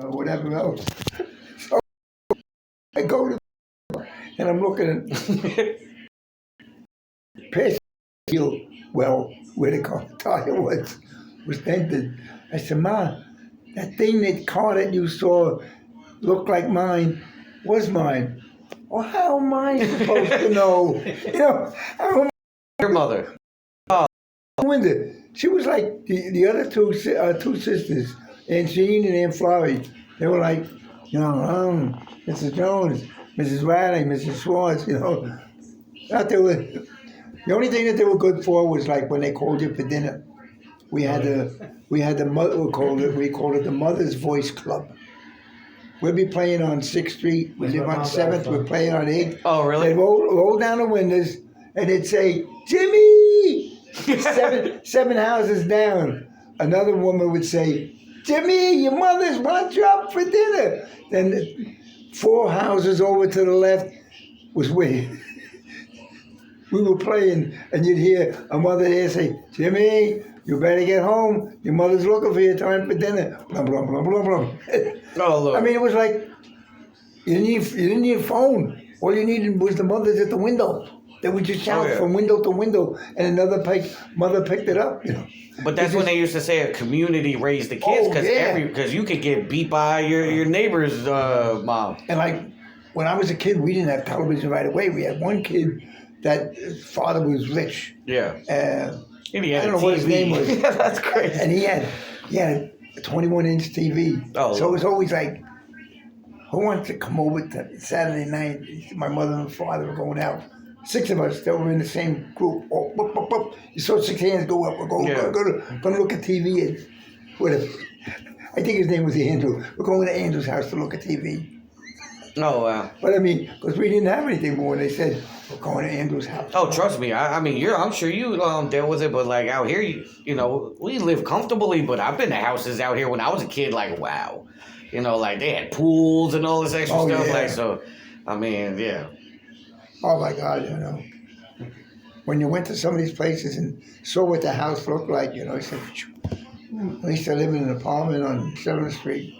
or whatever else. So I go to and I'm looking at past field, well, where the car tire was dented. I said, Ma, that car that you saw looked like mine was mine. Well, how am I supposed to know? How am Your mother. I window? She was like the other two sisters, Aunt Jean and Aunt Florrie. They were like, Mrs. Jones, Mrs. Riley, Mrs. Schwartz, Not they were, the only thing that they were good for was like when they called you for dinner. We called it the Mother's Voice Club. We'd be playing on 6th Street. We live on 7th. We're playing on 8th. Oh, really? They'd roll down the windows and they'd say, Jimmy! seven houses down. Another woman would say, Jimmy, your mother's wants you up for dinner. Then 4 houses over to the left was where we were playing, and you'd hear a mother there say, Jimmy, you better get home. Your mother's looking for you. Time for dinner. Blah, blah, blah, blah, blah. Oh, look. I mean, it was like, you didn't need a phone. All you needed was the mothers at the window. They would just shout from window to window, and another mother picked it up. But that's when they used to say a community raised the kids, because you could get beat by your neighbor's mom. And like, when I was a kid, we didn't have television right away. We had one kid that his father was rich. Yeah. I don't know what his name was. Yeah, that's crazy. And he had a 21-inch TV. Oh, so it was always like, who wants to come over to Saturday night? My mother and father were going out. 6 of us that were in the same group. Oh, boop, boop, boop. You saw 6 hands go up. We're going to look at TV. And whatever. I think his name was Andrew. We're going to Andrew's house to look at TV. Oh, wow. But I mean, because we didn't have anything more. They said, we're going to Andrew's house. Oh, trust me. I mean, I'm sure you dealt with it, but like out here, we live comfortably. But I've been to houses out here when I was a kid. Like, wow, like they had pools and all this extra stuff. Yeah. Like, so, I mean, yeah. Oh my God, when you went to some of these places and saw what the house looked like, I said, I used to live in an apartment on 7th Street,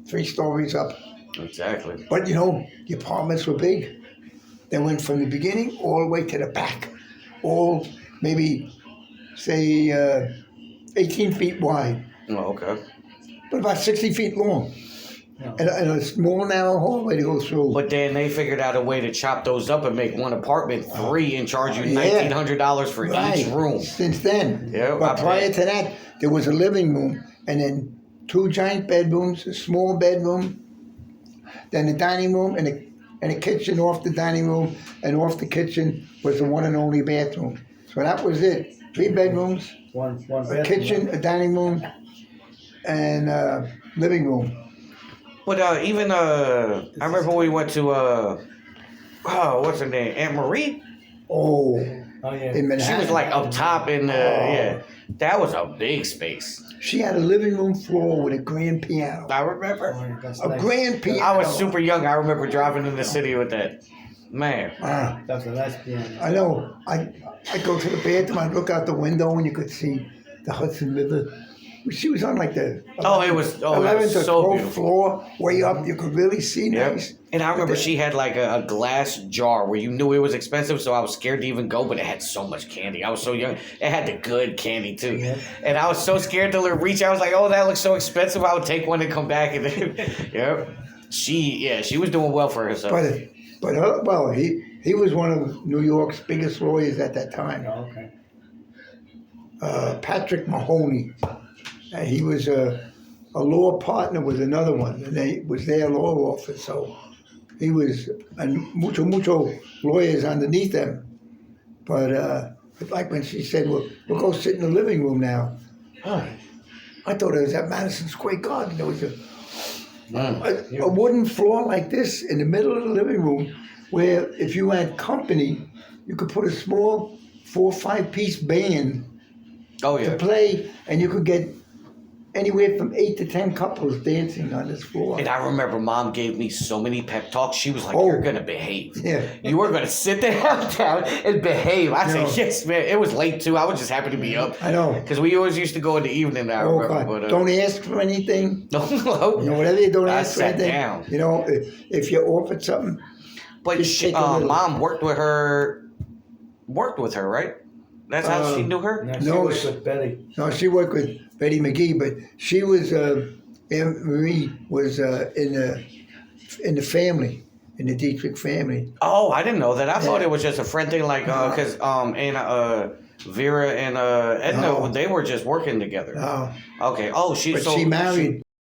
3 stories up. Exactly. But the apartments were big. They went from the beginning all the way to the back, all maybe say 18 feet wide. Oh, okay. But about 60 feet long. Yeah. And a small narrow hallway to go through. But then they figured out a way to chop those up and make one apartment 3 and charge you $1,900 for each room. Since then. Yeah. But prior to that, there was a living room and then 2 giant bedrooms, a small bedroom, then the dining room and a kitchen off the dining room, and off the kitchen was the one and only bathroom. So that was it. 3 bedrooms, one a kitchen, a dining room, and a living room. But even I remember when we went to what's her name, Aunt Marie. Oh yeah. In Manhattan. She was like up top in the that was a big space. She had a living room floor with a grand piano. I remember Grand piano. I was super young. I remember driving in the city with that. Man. That's a nice piano. I know. I go to the bathroom. I look out the window and you could see the Hudson River. She was on like the 11th or 12th floor, way up. You could really see nice. And I remember she had like a glass jar where you knew it was expensive, so I was scared to even go, but it had so much candy. I was so young. It had the good candy too. Yeah. And I was so scared to reach. I was like, oh, that looks so expensive. I would take one and come back. And then, she was doing well for herself. But he was one of New York's biggest lawyers at that time. Oh, okay. Patrick Mahoney. And he was a law partner with another one, and they was their law office. So he was, and mucho lawyers underneath them. But like when she said, "We'll go sit in the living room now," I thought it was at Madison Square Garden. There was a wooden floor like this in the middle of the living room, where if you had company, you could put a small 4 or 5 piece band to play, and you could get anywhere from 8 to 10 couples dancing on this floor. And I remember Mom gave me so many pep talks. She was like, Oh. "You're gonna behave. Yeah. You are gonna sit the hell down and behave." I No. said, "Yes, man." It was late too. I was just happy to be up I know. because we always used to go in the evening. I Oh, remember, God. but Don't ask for anything. no, You know, whatever you don't I ask for sat anything. down. You know, if you're offered something, But Just she, take a little. Mom worked with her. Worked with her, right? That's how she knew her. No, she No, was she- with Betty. no, she worked with Betty McGee, but she was, Anne Marie was in the family, in the Dietrich family. Oh, I didn't know that. I thought Yeah. it was just a friend thing, like because and Vera and Edna, No. they were just working together. No, Okay. Oh, she. but so she married